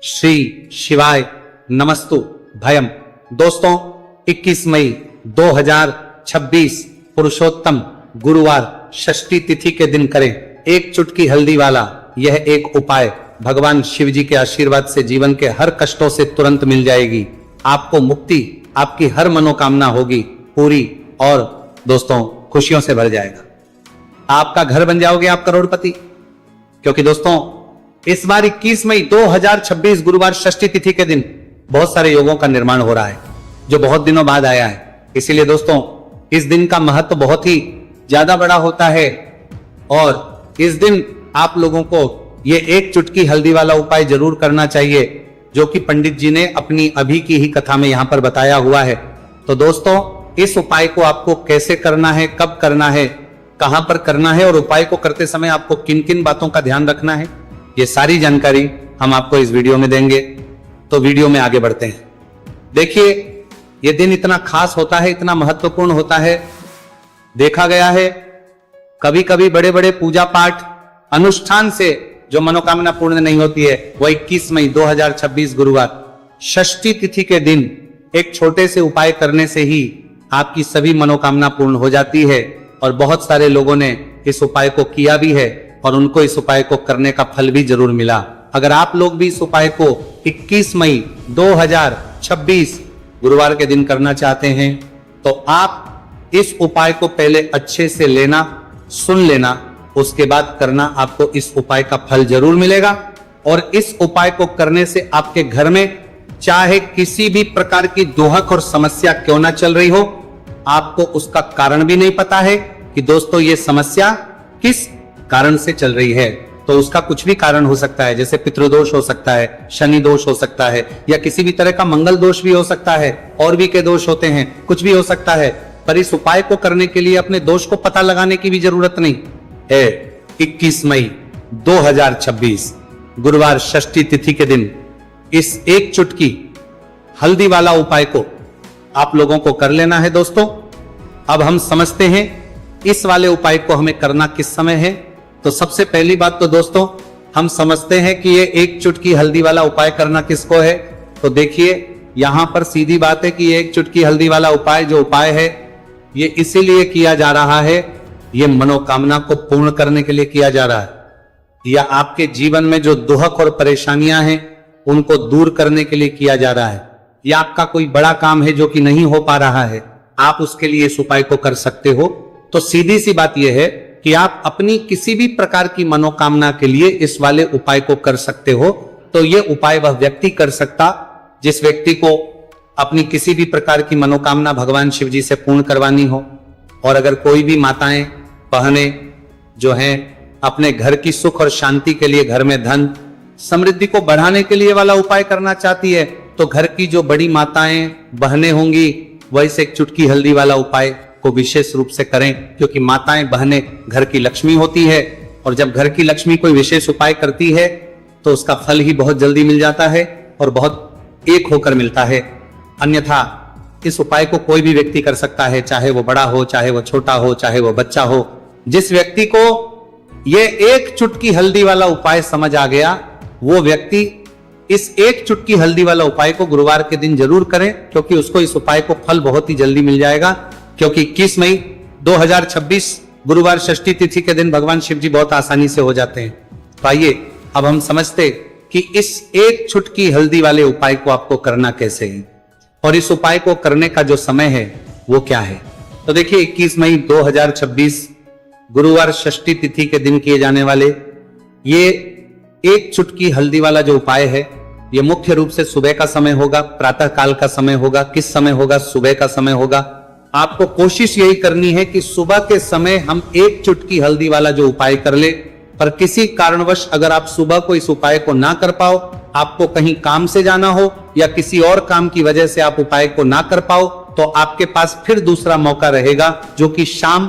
श्री शिवाय नमस्तु भयम। दोस्तों 21 मई 2026 पुरुषोत्तम गुरुवार षष्ठी तिथि के दिन करें एक चुटकी हल्दी वाला यह एक उपाय। भगवान शिव जी के आशीर्वाद से जीवन के हर कष्टों से तुरंत मिल जाएगी, आपको मुक्ति, आपकी हर मनोकामना होगी पूरी और दोस्तों खुशियों से भर जाएगा। आपका घर बन जाओगे आप करोड़पति। क्योंकि दोस्तों इस बार 21 मई 2026 गुरुवार षष्ठी तिथि के दिन बहुत सारे योगों का निर्माण हो रहा है जो बहुत दिनों बाद आया है। इसीलिए दोस्तों इस दिन का महत्व बहुत ही ज्यादा बड़ा होता है और इस दिन आप लोगों को ये एक चुटकी हल्दी वाला उपाय जरूर करना चाहिए जो कि पंडित जी ने अपनी अभी की ही कथा में यहां पर बताया हुआ है। तो दोस्तों इस उपाय को आपको कैसे करना है, कब करना है, कहां पर करना है और उपाय को करते समय आपको किन किन बातों का ध्यान रखना है, ये सारी जानकारी हम आपको इस वीडियो में देंगे। तो वीडियो में आगे बढ़ते हैं। देखिए ये दिन इतना खास होता है, इतना महत्वपूर्ण होता है। देखा गया है कभी कभी बड़े बड़े पूजा पाठ अनुष्ठान से जो मनोकामना पूर्ण नहीं होती है वह 21 मई 2026 गुरुवार षष्ठी तिथि के दिन एक छोटे से उपाय करने से ही आपकी सभी मनोकामना पूर्ण हो जाती है। और बहुत सारे लोगों ने इस उपाय को किया भी है और उनको इस उपाय को करने का फल भी जरूर मिला। अगर आप लोग भी इस उपाय को 21 मई 2026 गुरुवार के दिन करना चाहते हैं तो आप इस उपाय को पहले अच्छे से लेना, सुन लेना, उसके बाद करना। आपको इस उपाय का फल जरूर मिलेगा। और इस उपाय को करने से आपके घर में चाहे किसी भी प्रकार की दोहक और समस्या क्यों ना चल रही हो, आपको उसका कारण भी नहीं पता है कि दोस्तों ये समस्या किस कारण से चल रही है। तो उसका कुछ भी कारण हो सकता है, जैसे पितृदोष हो सकता है, शनि दोष हो सकता है, या किसी भी तरह का मंगल दोष भी हो सकता है, और भी के दोष होते हैं, कुछ भी हो सकता है। पर इस उपाय को करने के लिए अपने दोष को पता लगाने की भी जरूरत नहीं है। 21 मई 2026 गुरुवार षष्ठी तिथि के दिन इस एक चुटकी हल्दी वाला उपाय को आप लोगों को कर लेना है। दोस्तों अब हम समझते हैं इस वाले उपाय को हमें करना किस समय है। तो सबसे पहली बात तो दोस्तों हम समझते हैं कि ये एक चुटकी हल्दी वाला उपाय करना किसको है। तो देखिए यहां पर सीधी बात है कि ये एक चुटकी हल्दी वाला उपाय जो उपाय है ये इसीलिए किया जा रहा है, ये मनोकामना को पूर्ण करने के लिए किया जा रहा है, या आपके जीवन में जो दुहक और परेशानियां हैं उनको दूर करने के लिए किया जा रहा है, या आपका कोई बड़ा काम है जो कि नहीं हो पा रहा है, आप उसके लिए इस उपाय को कर सकते हो। तो सीधी सी बात यह है कि आप अपनी किसी भी प्रकार की मनोकामना के लिए इस वाले उपाय को कर सकते हो। तो यह उपाय वह व्यक्ति कर सकता जिस व्यक्ति को अपनी किसी भी प्रकार की मनोकामना भगवान शिव जी से पूर्ण करवानी हो। और अगर कोई भी माताएं बहनें जो हैं अपने घर की सुख और शांति के लिए, घर में धन समृद्धि को बढ़ाने के लिए वाला उपाय करना चाहती है, तो घर की जो बड़ी माताएं बहनें होंगी वह इस एक चुटकी हल्दी वाला उपाय को विशेष रूप से करें। क्योंकि माताएं बहनें घर की लक्ष्मी होती है और जब घर की लक्ष्मी कोई विशेष उपाय करती है तो उसका फल ही बहुत जल्दी मिल जाता है और बहुत एक होकर मिलता है। अन्यथा इस उपाय को कोई भी व्यक्ति कर सकता है, चाहे वो बड़ा हो, चाहे वो छोटा हो, चाहे वो बच्चा हो। जिस व्यक्ति को ये एक चुटकी हल्दी वाला उपाय समझ आ गया वो व्यक्ति इस एक चुटकी हल्दी वाला उपाय को गुरुवार के दिन जरूर करें, क्योंकि उसको इस उपाय को फल बहुत ही जल्दी मिल जाएगा। क्योंकि 21 मई 2026 गुरुवार षष्ठी तिथि के दिन भगवान शिव जी बहुत आसानी से हो जाते हैं। तो आइए अब हम समझते कि इस एक चुटकी हल्दी वाले उपाय को आपको करना कैसे है और इस उपाय को करने का जो समय है वो क्या है। तो देखिए 21 मई 2026 गुरुवार षष्ठी तिथि के दिन किए जाने वाले ये एक चुटकी हल्दी वाला जो उपाय है ये मुख्य रूप से सुबह का समय होगा, प्रातः काल का समय होगा। किस समय होगा? सुबह का समय होगा। आपको कोशिश यही करनी है कि सुबह के समय हम एक चुटकी हल्दी वाला जो उपाय कर ले। पर किसी कारणवश अगर आप सुबह को इस उपाय को ना कर पाओ, आपको कहीं काम से जाना हो या किसी और काम की वजह से आप उपाय को ना कर पाओ, तो आपके पास फिर दूसरा मौका रहेगा जो कि शाम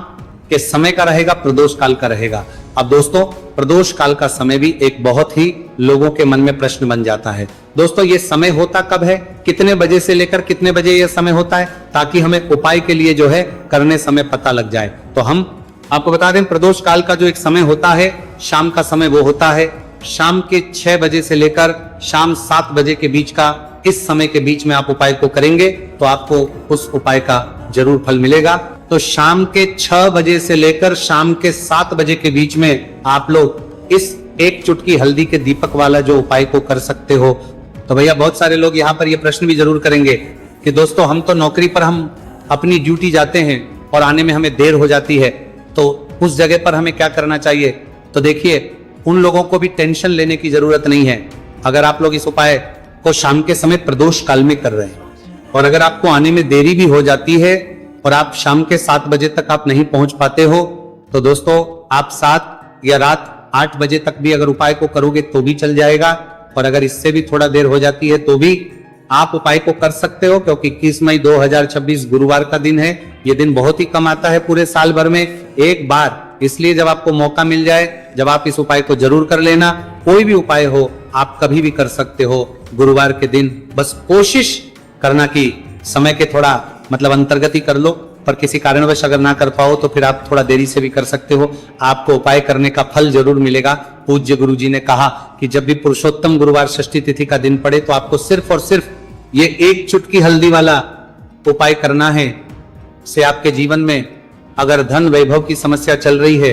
के समय का रहेगा, प्रदोष काल का रहेगा। अब दोस्तों प्रदोष काल का समय भी एक बहुत ही लोगों के मन में प्रश्न बन जाता है। दोस्तों ये समय होता कब है, कितने बजे से लेकर कितने बजे यह समय होता है, ताकि हमें उपाय के लिए जो है करने समय पता लग जाए। तो हम आपको बता दें प्रदोष काल का जो एक समय होता है शाम का समय वो होता है शाम के 6 बजे से लेकर शाम 7 बजे के बीच का, इस समय के बीच में आप उपाय को करेंगे तो आपको उस उपाय का जरूर फल मिलेगा। तो शाम के 6 बजे से लेकर शाम के 7 बजे के बीच में आप लोग इस एक चुटकी हल्दी के दीपक वाला जो उपाय को कर सकते हो। तो भैया बहुत सारे लोग यहाँ पर ये प्रश्न भी जरूर करेंगे कि दोस्तों हम तो नौकरी पर हम अपनी ड्यूटी जाते हैं और आने में हमें देर हो जाती है, तो उस जगह पर हमें क्या करना चाहिए? तो देखिए, उन लोगों को भी टेंशन लेने की जरूरत नहीं है। अगर आप लोग इस उपाय को शाम के समय प्रदोष काल में कर रहे हैं और अगर आपको आने में देरी भी हो जाती है और आप शाम के 7 बजे तक आप नहीं पहुंच पाते हो, तो दोस्तों आप 7 या रात 8 बजे तक भी अगर उपाय को करोगे तो भी चल जाएगा। और अगर इससे भी थोड़ा देर हो जाती है तो भी आप उपाय को कर सकते हो, क्योंकि 21 मई 2026 गुरुवार का दिन है। यह दिन बहुत ही कम आता है पूरे साल भर में एक बार, इसलिए जब आपको मौका मिल जाए, जब आप इस उपाय को जरूर कर लेना। कोई भी उपाय हो आप कभी भी कर सकते हो गुरुवार के दिन। बस कोशिश करना कि समय के थोड़ा अंतर्गत ही कर लो, पर किसी कारणवश अगर ना कर पाओ तो फिर आप थोड़ा देरी से भी कर सकते हो। आपको उपाय करने का फल जरूर मिलेगा। पूज्य गुरु जी ने कहा कि जब भी पुरुषोत्तम गुरुवार षष्ठी तिथि का दिन पड़े तो आपको सिर्फ और सिर्फ ये एक चुटकी हल्दी वाला उपाय करना है। से आपके जीवन में अगर धन वैभव की समस्या चल रही है,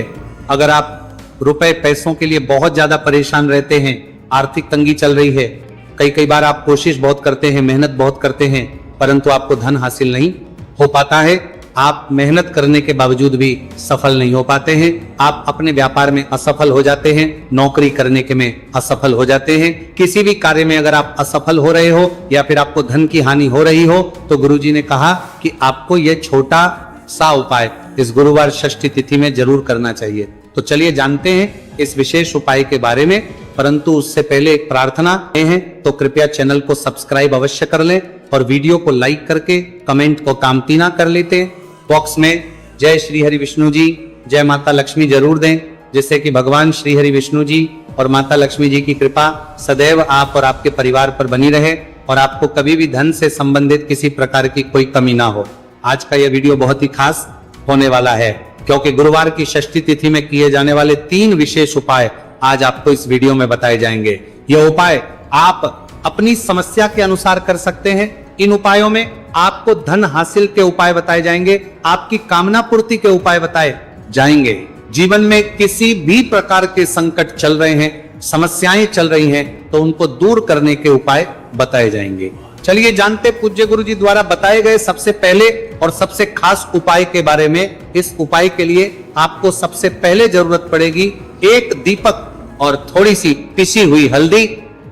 अगर आप रुपए पैसों के लिए बहुत ज्यादा परेशान रहते हैं, आर्थिक तंगी चल रही है, कई बार आप कोशिश बहुत करते हैं, मेहनत बहुत करते हैं, परंतु आपको धन हासिल नहीं हो पाता है, आप मेहनत करने के बावजूद भी सफल नहीं हो पाते हैं, आप अपने व्यापार में असफल हो जाते हैं, नौकरी करने के में असफल हो जाते हैं, किसी भी कार्य में अगर आप असफल हो रहे हो या फिर आपको धन की हानि हो रही हो, तो गुरुजी ने कहा कि आपको यह छोटा सा उपाय इस गुरुवार षष्ठी तिथि में जरूर करना चाहिए। तो चलिए जानते हैं इस विशेष उपाय के बारे में, परंतु उससे पहले एक प्रार्थना है, तो कृपया चैनल को सब्सक्राइब अवश्य कर लें और वीडियो को लाइक करके कमेंट को कामतीना कर लेते। बॉक्स में जय श्री हरि विष्णु जी, जय माता लक्ष्मी जरूर दें, जिससे कि भगवान श्री हरि विष्णु जी और माता लक्ष्मी जी की कृपा सदैव आप और आपके परिवार पर बनी रहे और आपको कभी भी धन से संबंधित किसी प्रकार की कोई कमी ना हो। आज का यह वीडियो बहुत ही खास होने वाला है, क्योंकि गुरुवार की षष्ठी तिथि में किए जाने वाले 3 विशेष उपाय आज आपको इस वीडियो में बताए जाएंगे। यह उपाय आप अपनी समस्या के अनुसार कर सकते हैं। इन उपायों में आपको धन हासिल के उपाय बताए जाएंगे, आपकी कामना पूर्ति के उपाय बताए जाएंगे। जीवन में किसी भी प्रकार के संकट चल रहे हैं, समस्याएं चल रही हैं, तो उनको दूर करने के उपाय बताए जाएंगे। चलिए जानते पूज्य गुरु जी द्वारा बताए गए सबसे पहले और सबसे खास उपाय के बारे में। इस उपाय के लिए आपको सबसे पहले जरूरत पड़ेगी एक दीपक और थोड़ी सी पिसी हुई हल्दी,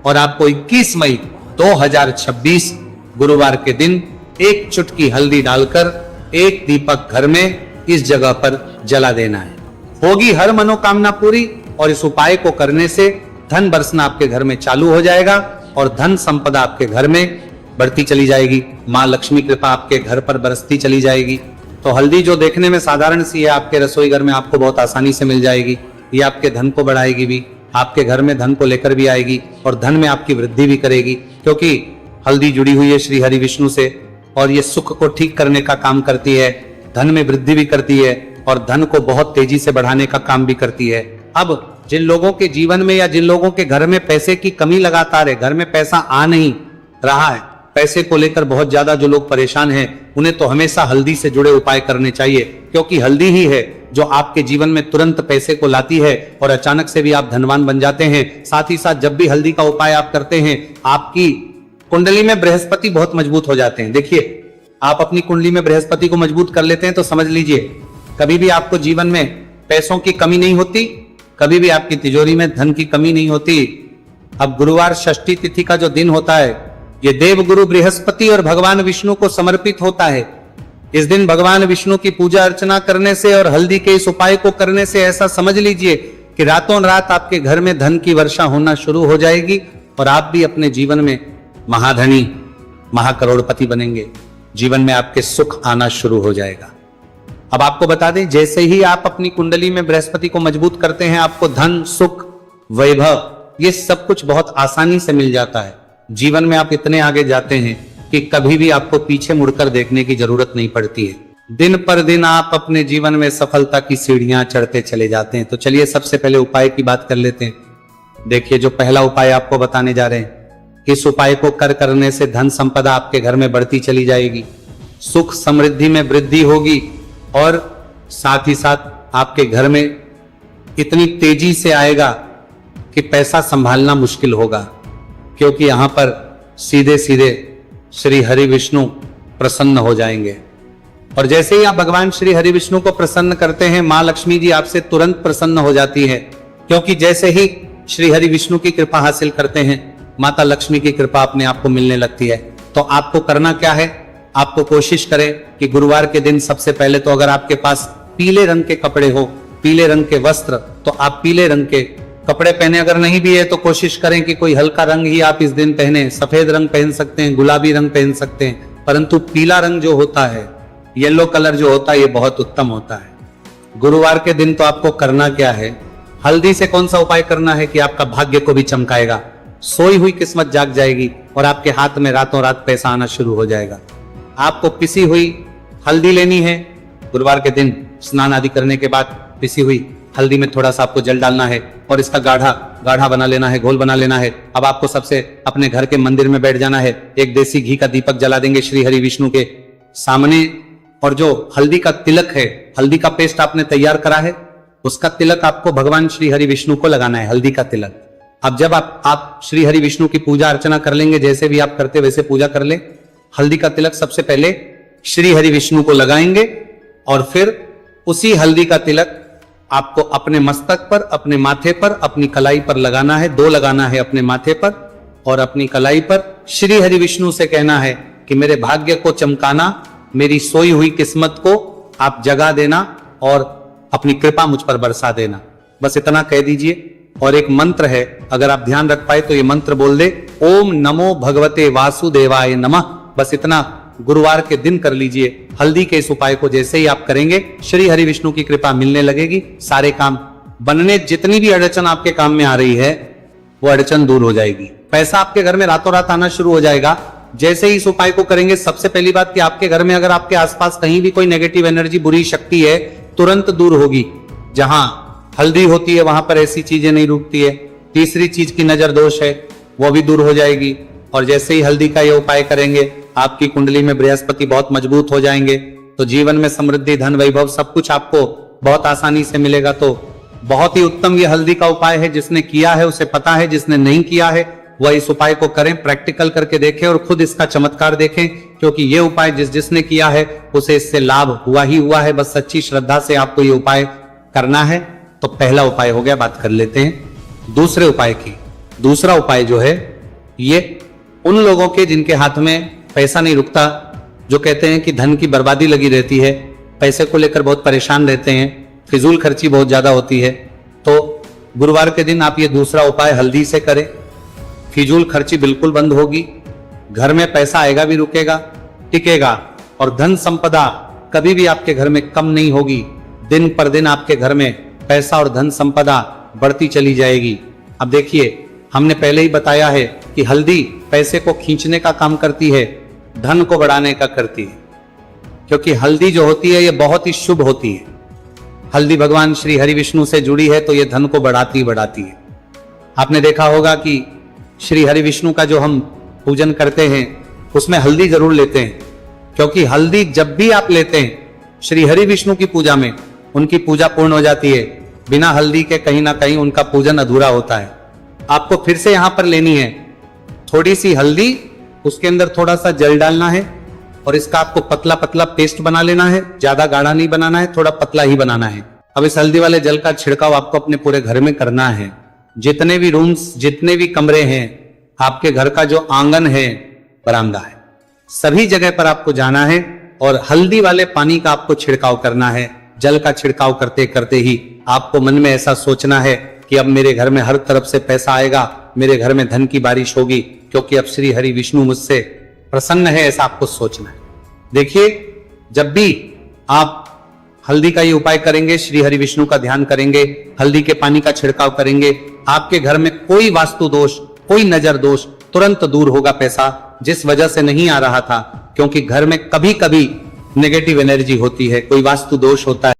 और आपको 21 मई 2026 गुरुवार के दिन एक चुटकी हल्दी डालकर एक दीपक घर में इस जगह पर जला देना है। होगी हर मनोकामना पूरी, और इस उपाय को करने से धन बरसना आपके घर में चालू हो जाएगा और धन संपदा आपके घर में बढ़ती चली जाएगी। माँ लक्ष्मी कृपा आपके घर पर बरसती चली जाएगी। तो हल्दी जो देखने में साधारण सी है, आपके रसोई घर में आपको बहुत आसानी से मिल जाएगी। ये आपके धन को बढ़ाएगी भी, आपके घर में धन को लेकर भी आएगी और धन में आपकी वृद्धि भी करेगी, क्योंकि हल्दी जुड़ी हुई है श्री हरि विष्णु से और ये सुख को ठीक करने का काम करती है, धन में वृद्धि भी करती है और धन को बहुत तेजी से बढ़ाने का काम भी करती है। अब जिन लोगों के जीवन में या जिन लोगों के घर में पैसे की कमी लगातार है, घर में पैसा आ नहीं रहा है, पैसे को लेकर बहुत ज्यादा जो लोग परेशान हैं, उन्हें तो हमेशा हल्दी से जुड़े उपाय करने चाहिए, क्योंकि हल्दी ही है जो आपके जीवन में तुरंत पैसे को लाती है और अचानक से भी आप धनवान बन जाते हैं। साथ ही साथ जब भी हल्दी का उपाय आप करते हैं, आपकी कुंडली में बृहस्पति बहुत मजबूत हो जाते हैं। देखिए, आप अपनी कुंडली में बृहस्पति को मजबूत कर लेते हैं तो समझ लीजिए कभी भी आपको जीवन में पैसों की कमी नहीं होती, कभी भी आपकी तिजोरी में धन की कमी नहीं होती। अब गुरुवार षष्ठी तिथि का जो दिन होता है, ये देव गुरु बृहस्पति और भगवान विष्णु को समर्पित होता है। इस दिन भगवान विष्णु की पूजा अर्चना करने से और हल्दी के इस उपाय को करने से ऐसा समझ लीजिए कि रातों रात आपके घर में धन की वर्षा होना शुरू हो जाएगी और आप भी अपने जीवन में महाधनी, महाकरोड़पति बनेंगे। जीवन में आपके सुख आना शुरू हो जाएगा। अब आपको बता दें, जैसे ही आप अपनी कुंडली में बृहस्पति को मजबूत करते हैं, आपको धन, सुख, वैभव ये सब कुछ बहुत आसानी से मिल जाता है। जीवन में आप इतने आगे जाते हैं कि कभी भी आपको पीछे मुड़कर देखने की जरूरत नहीं पड़ती है। दिन पर दिन आप अपने जीवन में सफलता की सीढ़ियां चढ़ते चले जाते हैं। तो चलिए सबसे पहले उपाय की बात कर लेते हैं। देखिए जो पहला उपाय आपको बताने जा रहे हैं, इस उपाय को करने से धन संपदा आपके घर में बढ़ती चली जाएगी, सुख समृद्धि में वृद्धि होगी और साथ ही साथ आपके घर में इतनी तेजी से आएगा कि पैसा संभालना मुश्किल होगा, क्योंकि यहां पर सीधे सीधे श्री हरि विष्णु प्रसन्न हो जाएंगे। और जैसे ही आप भगवान श्री हरि विष्णु को प्रसन्न करते हैं, मां लक्ष्मी जी आपसे तुरंत प्रसन्न हो जाती है, क्योंकि जैसे ही श्री हरि विष्णु की कृपा हासिल करते हैं, माता लक्ष्मी की कृपा अपने आप को मिलने लगती है। तो आपको करना क्या है, आपको कोशिश करें कि गुरुवार के दिन सबसे पहले तो अगर आपके पास पीले रंग के कपड़े हो, पीले रंग के वस्त्र, तो आप पीले रंग के कपड़े पहने। अगर नहीं भी है तो कोशिश करें कि कोई हल्का रंग ही आप इस दिन पहने। सफेद रंग पहन सकते हैं, गुलाबी रंग पहन सकते हैं, परंतु पीला रंग जो होता है, येलो कलर जो होता है, ये बहुत उत्तम होता है। गुरुवार के दिन तो आपको करना क्या है, हल्दी से कौन सा उपाय करना है कि आपका भाग्य को भी चमकाएगा, सोई हुई किस्मत जाग जाएगी और आपके हाथ में रातों रात पैसा आना शुरू हो जाएगा। आपको पिसी हुई हल्दी लेनी है, गुरुवार के दिन स्नान आदि करने के बाद पिसी हुई हल्दी में थोड़ा सा आपको जल डालना है और इसका गाढ़ा बना लेना है, घोल बना लेना है। अब आपको सबसे अपने घर के मंदिर में बैठ जाना है, एक देसी घी का दीपक जला देंगे श्री हरि विष्णु के सामने, और जो हल्दी का तिलक है, हल्दी का पेस्ट आपने तैयार करा है, उसका तिलक आपको भगवान श्री हरि विष्णु को लगाना है, हल्दी का तिलक। अब जब आप श्री हरि विष्णु की पूजा अर्चना कर लेंगे, जैसे भी आप करते वैसे पूजा कर ले, हल्दी का तिलक सबसे पहले श्री हरि विष्णु को लगाएंगे और फिर उसी हल्दी का तिलक आपको अपने मस्तक पर, अपने माथे पर, अपनी कलाई पर लगाना है। 2 लगाना है अपने माथे पर और अपनी कलाई पर। श्री हरि विष्णु से कहना है कि मेरे भाग्य को चमकाना, मेरी सोई हुई किस्मत को आप जगा देना और अपनी कृपा मुझ पर बरसा देना। बस इतना कह दीजिए। और एक मंत्र है, अगर आप ध्यान रख पाए तो ये मंत्र बोल दे, ओम नमो भगवते वासुदेवाय नमः। बस इतना गुरुवार के दिन कर लीजिए। हल्दी के इस उपाय को जैसे ही आप करेंगे, श्री हरि विष्णु की कृपा मिलने लगेगी, सारे काम बनने, जितनी भी अड़चन आपके काम में आ रही है वो अड़चन दूर हो जाएगी। पैसा आपके घर में रातों रात आना शुरू हो जाएगा जैसे ही इस उपाय को करेंगे। सबसे पहली बात कि आपके घर में अगर आपके आसपास कहीं भी कोई नेगेटिव एनर्जी, बुरी शक्ति है, तुरंत दूर होगी। जहां हल्दी होती है वहां पर ऐसी चीजें नहीं रुकती है। तीसरी चीज की नजर दोष है, वो भी दूर हो जाएगी। और जैसे ही हल्दी का ये उपाय करेंगे, आपकी कुंडली में बृहस्पति बहुत मजबूत हो जाएंगे, तो जीवन में समृद्धि, धन, वैभव सब कुछ आपको बहुत आसानी से मिलेगा। तो बहुत ही उत्तम ये हल्दी का उपाय है। जिसने किया है उसे पता है, जिसने नहीं किया है वह इस उपाय को करें, प्रैक्टिकल करके देखें और खुद इसका चमत्कार देखें, क्योंकि ये उपाय जिसने किया है उसे इससे लाभ हुआ ही हुआ है। बस सच्ची श्रद्धा से आपको ये उपाय करना है। तो पहला उपाय हो गया, बात कर लेते हैं दूसरे उपाय की। दूसरा उपाय जो है, ये उन लोगों के जिनके हाथ में पैसा नहीं रुकता, जो कहते हैं कि धन की बर्बादी लगी रहती है, पैसे को लेकर बहुत परेशान रहते हैं, फिजूल खर्ची बहुत ज्यादा होती है, तो गुरुवार के दिन आप ये दूसरा उपाय हल्दी से करें। फिजूल खर्ची बिल्कुल बंद होगी, घर में पैसा आएगा भी, रुकेगा, टिकेगा, और धन संपदा कभी भी आपके घर में कम नहीं होगी। दिन पर दिन आपके घर में पैसा और धन संपदा बढ़ती चली जाएगी। अब देखिए, हमने पहले ही बताया है कि हल्दी पैसे को खींचने का काम करती है, धन को बढ़ाने का करती है, क्योंकि हल्दी जो होती है ये बहुत ही शुभ होती है। हल्दी भगवान श्री हरि विष्णु से जुड़ी है तो ये धन को बढ़ाती है। आपने देखा होगा कि श्री हरि विष्णु का जो हम पूजन करते हैं उसमें हल्दी जरूर लेते हैं, क्योंकि हल्दी जब भी आप लेते हैं श्री हरि विष्णु की पूजा में, उनकी पूजा पूर्ण हो जाती है। बिना हल्दी के कहीं ना कहीं उनका पूजन अधूरा होता है। आपको फिर से यहां पर लेनी है थोड़ी सी हल्दी, उसके अंदर थोड़ा सा जल डालना है और इसका आपको पतला पतला पेस्ट बना लेना है। ज्यादा गाढ़ा नहीं बनाना है, थोड़ा पतला ही बनाना है। अब इस हल्दी वाले जल का छिड़काव आपको अपने पूरे घर में करना है। जितने भी रूम्स, जितने भी कमरे हैं, आपके घर का जो आंगन है, बरामदा है, सभी जगह पर आपको जाना है और हल्दी वाले पानी का आपको छिड़काव करना है। जल का छिड़काव करते करते ही आपको मन में ऐसा सोचना है कि अब मेरे घर में हर तरफ से पैसा आएगा, मेरे घर में धन की बारिश होगी, क्योंकि अब श्री हरि विष्णु मुझसे प्रसन्न है, ऐसा आपको सोचना है। देखिए, जब भी आप हल्दी का ये उपाय करेंगे, श्री हरि विष्णु का ध्यान करेंगे, हल्दी के पानी का छिड़काव करेंगे, आपके घर में कोई वास्तु दोष, कोई नजर दोष तुरंत दूर होगा। पैसा जिस वजह से नहीं आ रहा था, क्योंकि घर में कभी कभी नेगेटिव एनर्जी होती है, कोई वास्तु दोष होता है।